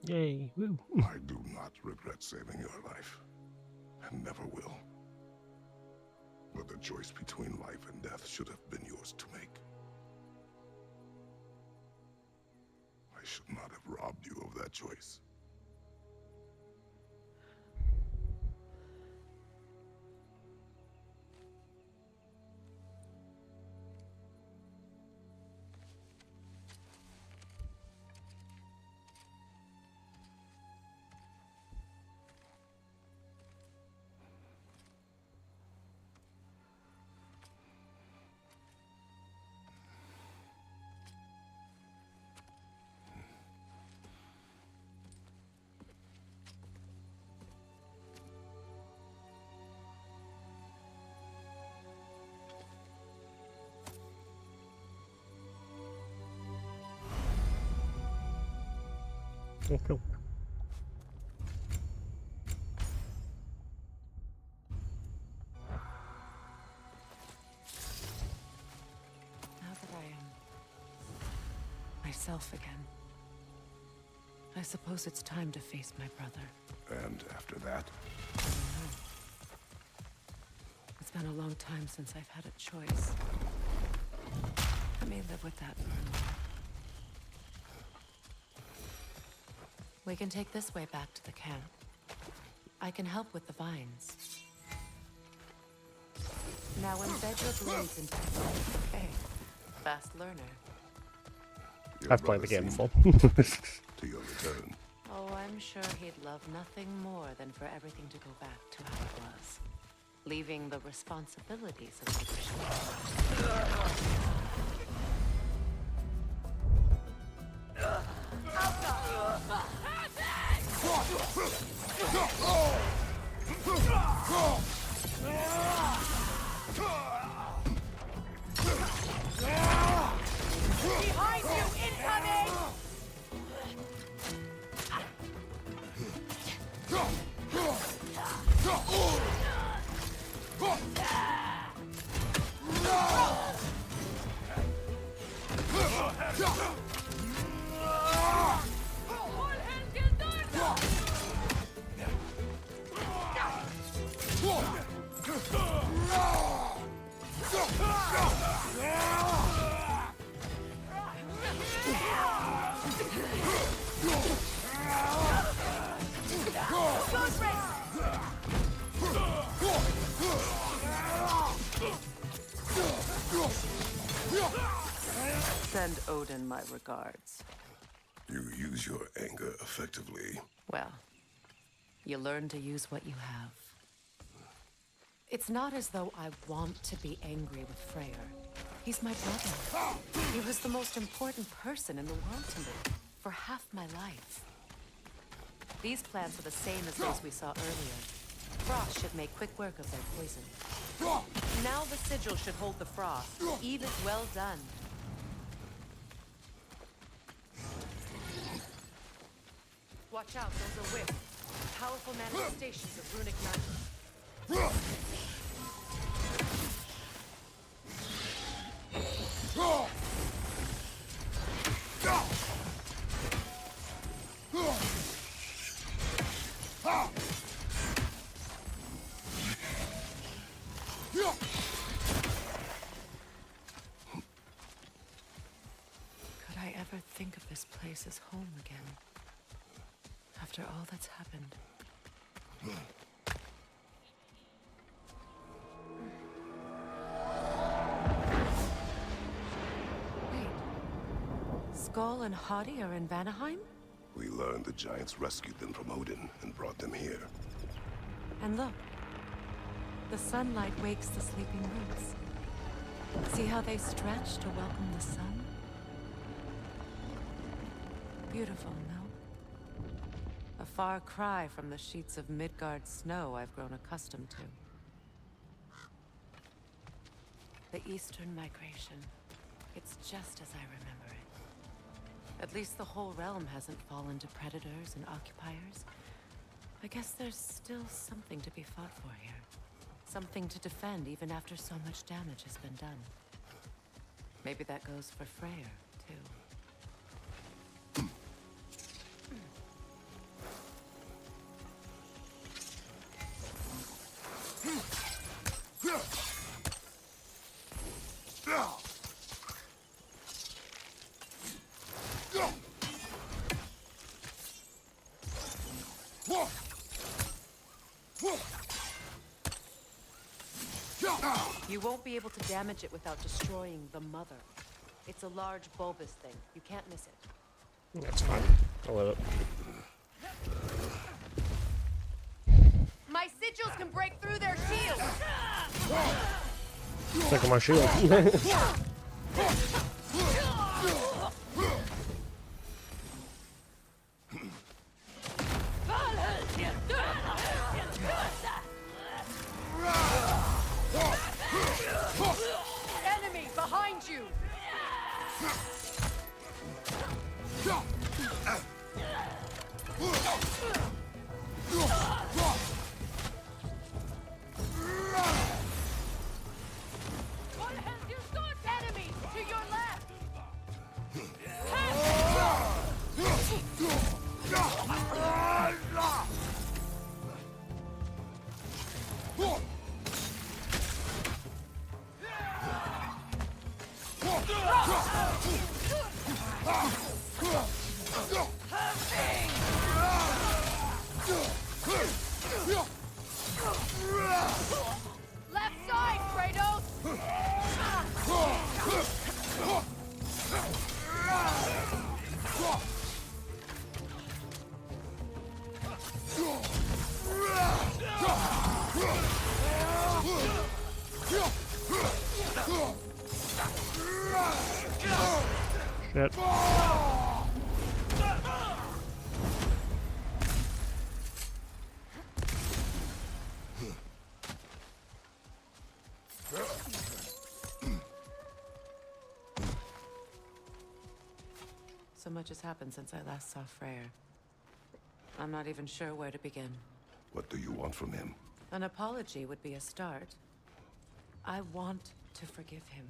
A: Yay, woo.
B: I do not regret saving your life, and never will. But the choice between life and death should have been yours to make. I should not have robbed you of that choice.
A: Oh, cool.
C: Now that I am myself again, I suppose it's time to face my brother.
B: And after that,
C: It's been a long time since I've had a choice. I may live with that for a while. We can take this way back to the camp. I can help with the vines. Now embed your blades into the vine. Hey, fast learner.
B: your
A: I've played the
B: brother
A: game
B: seemed
A: before.
B: to your return.
C: Oh, I'm sure he'd love nothing more than for everything to go back to how it was. Leaving the responsibilities of leadership. Behind you, incoming! Send Odin my regards.
B: You use your anger effectively.
C: Well, you learn to use what you have. It's not as though I want to be angry with Freyr. He's my brother. He was the most important person in the world to me for half my life. These plants are the same as those we saw earlier. Frost should make quick work of their poison. Now the sigil should hold the frost. Even well done. Watch out, those are whips. Powerful manifestations of runic magic. again. After all that's happened. Wait. Skull and Hadi are in Vanaheim?
B: We learned the giants rescued them from Odin and brought them here.
C: And look. The sunlight wakes the sleeping roots. See how they stretch to welcome the sun? Beautiful, no? A far cry from the sheets of Midgard snow I've grown accustomed to. The Eastern Migration. It's just as I remember it. At least the whole realm hasn't fallen to predators and occupiers. I guess there's still something to be fought for here. Something to defend even after so much damage has been done. Maybe that goes for Freyr, too. You won't be able to damage it without destroying the mother. It's a large bulbous thing. You can't miss it.
A: That's fine. I'll let it.
C: My sigils can break through their shields!
A: Look at my shield.
C: Enemy behind you! Enemy to your left! Left side, Kratos!
A: Shit.
C: So much has happened since I last saw Freyr. I'm not even sure where to begin.
B: What do you want from him?
C: An apology would be a start. I want to forgive him.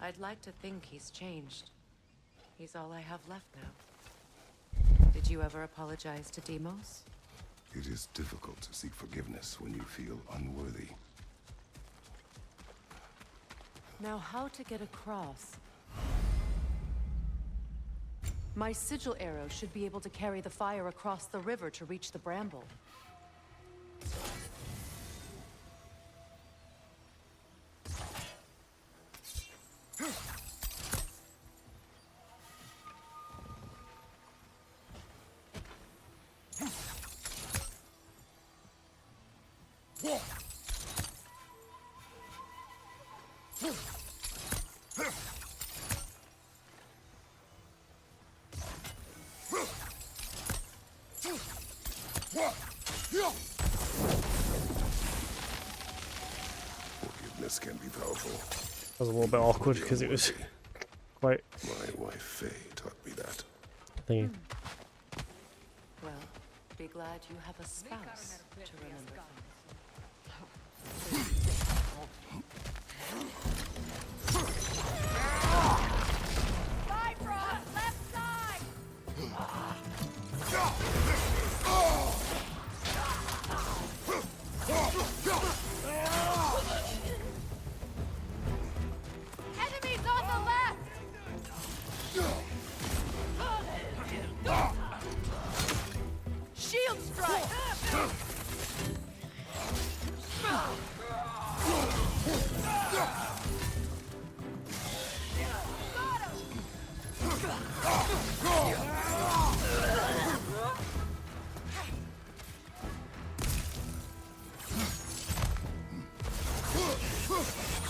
C: I'd like to think he's changed. He's all I have left now. Did you ever apologize to Deimos?
B: It is difficult to seek forgiveness when you feel unworthy.
C: Now, how to get across? My sigil arrow should be able to carry the fire across the river to reach the bramble.
B: Forgiveness can be powerful.
A: That was a little bit awkward because it was quite
B: My wife Faye taught me that.
A: thingy.
C: Well, be glad you have a spouse to remember from. Bifrost, left side! Enemies on the left!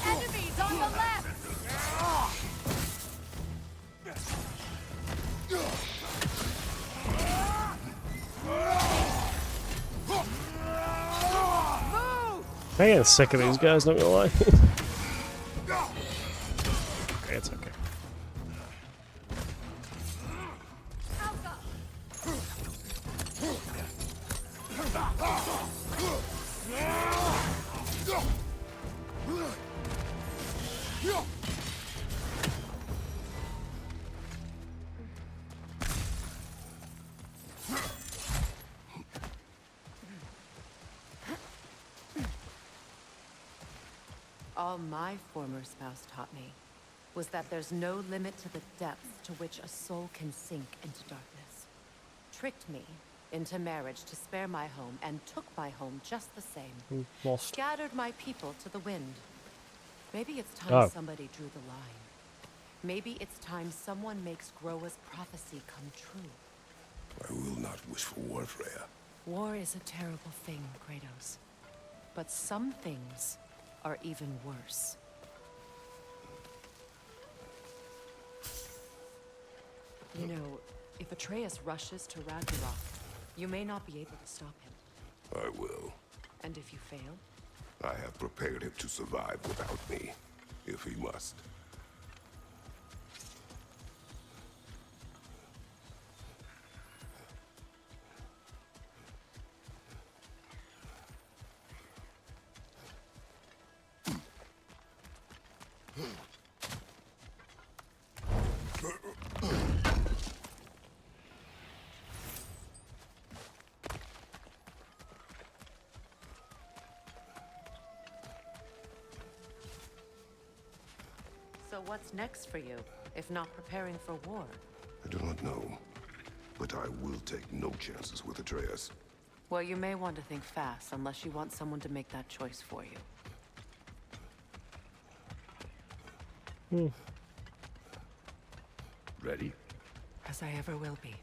C: Enemies on the left!
A: I'm getting sick of these guys, not gonna lie. Okay, it's okay.
C: All my former spouse taught me was that there's no limit to the depths to which a soul can sink into darkness. Tricked me into marriage to spare my home and took my home just the same.
A: Lost.
C: Scattered my people to the wind. Maybe it's time
A: Oh.
C: somebody drew the line. Maybe it's time someone makes Groa's prophecy come true.
B: I will not wish for war, Freya.
C: War is a terrible thing, Kratos. But some things are even worse. You know, if Atreus rushes to Ragnarok, you may not be able to stop him.
B: I will.
C: And if you fail?
B: I have prepared him to survive without me, if he must.
C: So what's next for you, if not preparing for war?
B: I do not know, but I will take no chances with Atreus.
C: Well, you may want to think fast, unless you want someone to make that choice for you.
B: Ready?
C: As I ever will be.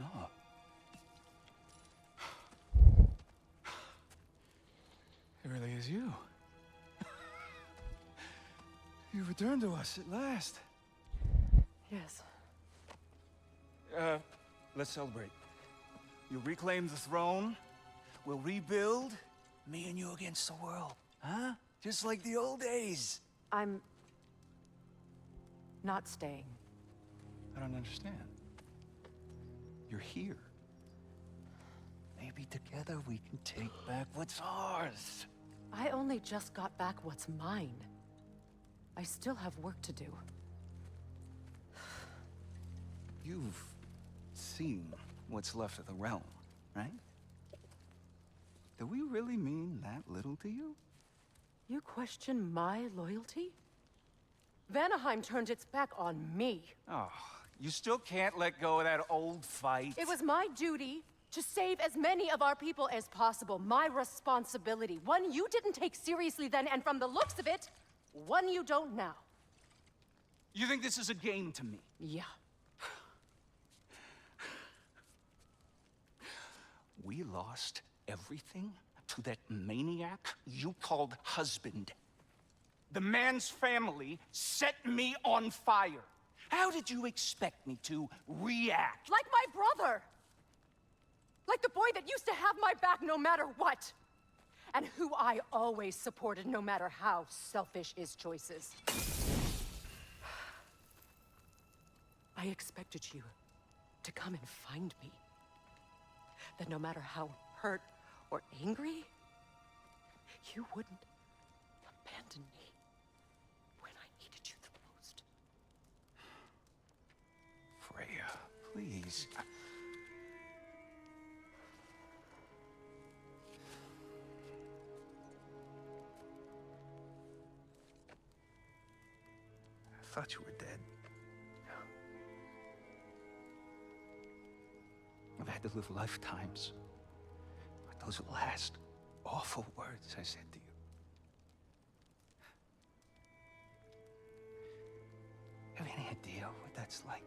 F: No. It really is you. You returned to us at last.
C: Yes.
F: Let's celebrate. You reclaim the throne. We'll rebuild. Me and you against the world. Huh? Just like the old days.
C: I'm not staying.
F: I don't understand. You're here. Maybe together we can take back what's ours.
C: I only just got back what's mine. I still have work to do.
F: You've seen what's left of the realm, right? Do we really mean that little to you?
C: You question my loyalty? Vanaheim turned its back on me.
F: Oh, you still can't let go of that old fight?
C: It was my duty to save as many of our people as possible. My responsibility. One you didn't take seriously then, and from the looks of it, one you don't now.
F: You think this is a game to me?
C: Yeah.
F: We lost everything to that maniac you called husband. The man's family set me on fire. How did you expect me to react?
C: Like my brother! Like the boy that used to have my back no matter what! And who I always supported no matter how selfish his choices. I expected you to come and find me. That no matter how hurt or angry, you wouldn't abandon me when I needed you the most.
F: Freya, please. thought you were dead. I've had to live lifetimes with those last awful words I said to you. Have any idea what that's like?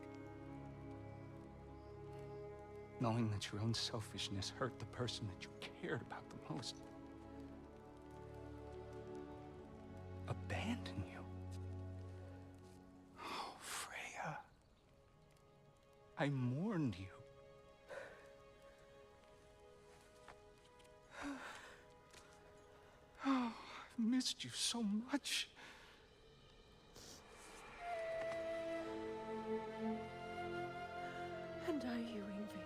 F: Knowing that your own selfishness hurt the person that you cared about the most. Abandon you. Oh, Freya. I mourned you. Oh, I've missed you so much.
C: And are you, Ingvi?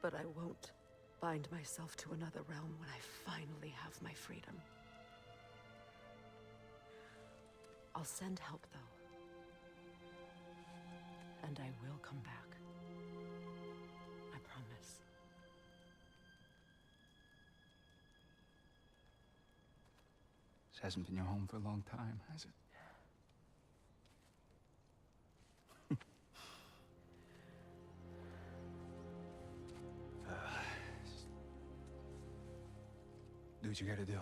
C: But I won't bind myself to another realm when I finally have my freedom. I'll send help, though. And I will come back. I promise.
F: This hasn't been your home for a long time, has it? Do what you gotta do.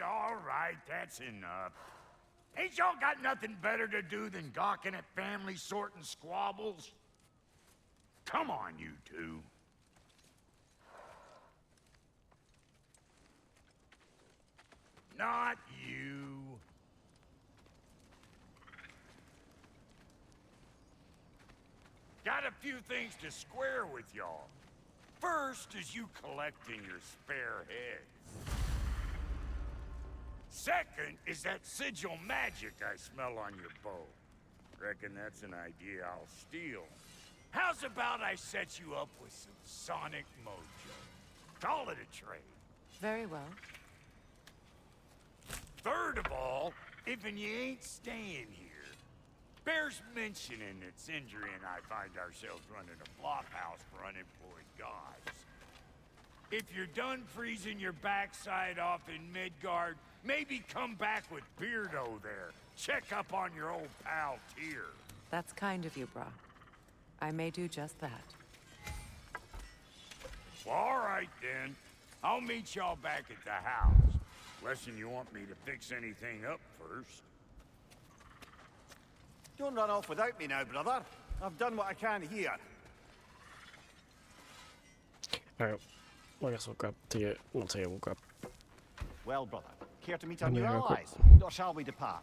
E: All right, that's enough. Ain't y'all got nothing better to do than gawking at family sorting squabbles? Come on, you two. Not you. Got a few things to square with y'all. First is you collecting your spare heads. Second is that sigil magic I smell on your bow. Reckon that's an idea I'll steal. How's about I set you up with some sonic mojo? Call it a trade.
C: Very well.
E: Third of all, if you ain't staying here, bears mentioning that Sindri and I find ourselves running a flop house for unemployed gods. If you're done freezing your backside off in Midgard, maybe come back with Beardo there. Check up on your old pal Tyr.
C: That's kind of you, Bra. I may do just that.
E: Well, all right then. I'll meet y'all back at the house. Unless you want me to fix anything up first.
D: Don't run off without me now, brother. I've done what I can here.
A: Alright. Well, I guess we'll grab Tia. We'll grab.
D: Well, brother, care to meet our
A: Yeah,
D: new
A: real quick.
D: allies? Or shall we depart?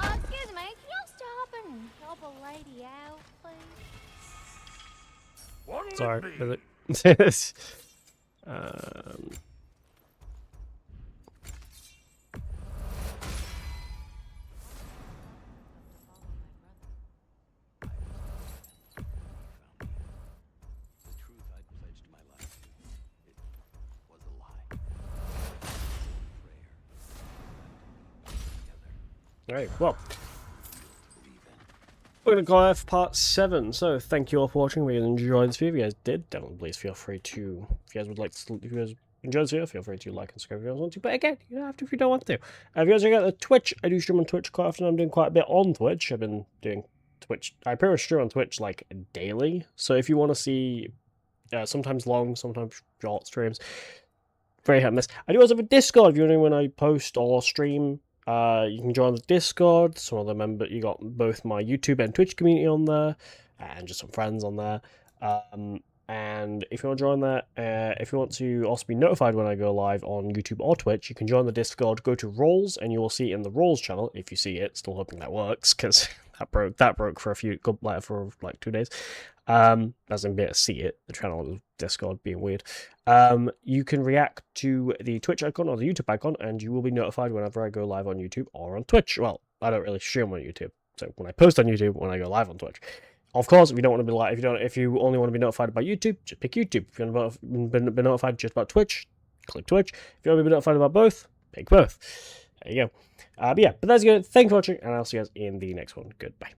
G: Excuse me, can you stop and help a lady out, please?
E: What'll
A: Sorry.
E: it be?
A: Is it?
F: The truth I'd pledged my life to, it was a lie.
A: Alright, well. We're going to go for part 7, so thank you all for watching. We enjoyed this video. If you guys did, definitely please feel free to, if you guys would like to, if you guys enjoyed this video, feel free to like and subscribe if you guys want to, but again, you don't have to if you don't want to. If you guys check out the Twitch, I do stream on Twitch quite often. I'm doing quite a bit on Twitch. I've been doing Twitch, I pretty much stream on Twitch like daily, so if you want to see sometimes long, sometimes short streams, very hit and miss. I do also have a Discord if you know when I post or stream. You can join the Discord. Some other member, you got both my YouTube and Twitch community on there, and just some friends on there. And if you want to join that, if you want to also be notified when I go live on YouTube or Twitch, you can join the Discord. Go to Roles, and you will see it in the Roles channel. If you see it, still hoping that works because that broke for for like 2 days. As in be able to see it, the channel of Discord being weird. You can react to the Twitch icon or the YouTube icon, and you will be notified whenever I go live on YouTube or on Twitch. Well, I don't really stream on YouTube, so when I post on YouTube, when I go live on Twitch. Of course, if you don't want to be live, if you only want to be notified by YouTube, just pick YouTube. If you want to be notified just about Twitch, click Twitch. If you want to be notified about both, pick both. There you go. But yeah, but that's good. Thanks for watching, and I'll see you guys in the next one. Goodbye.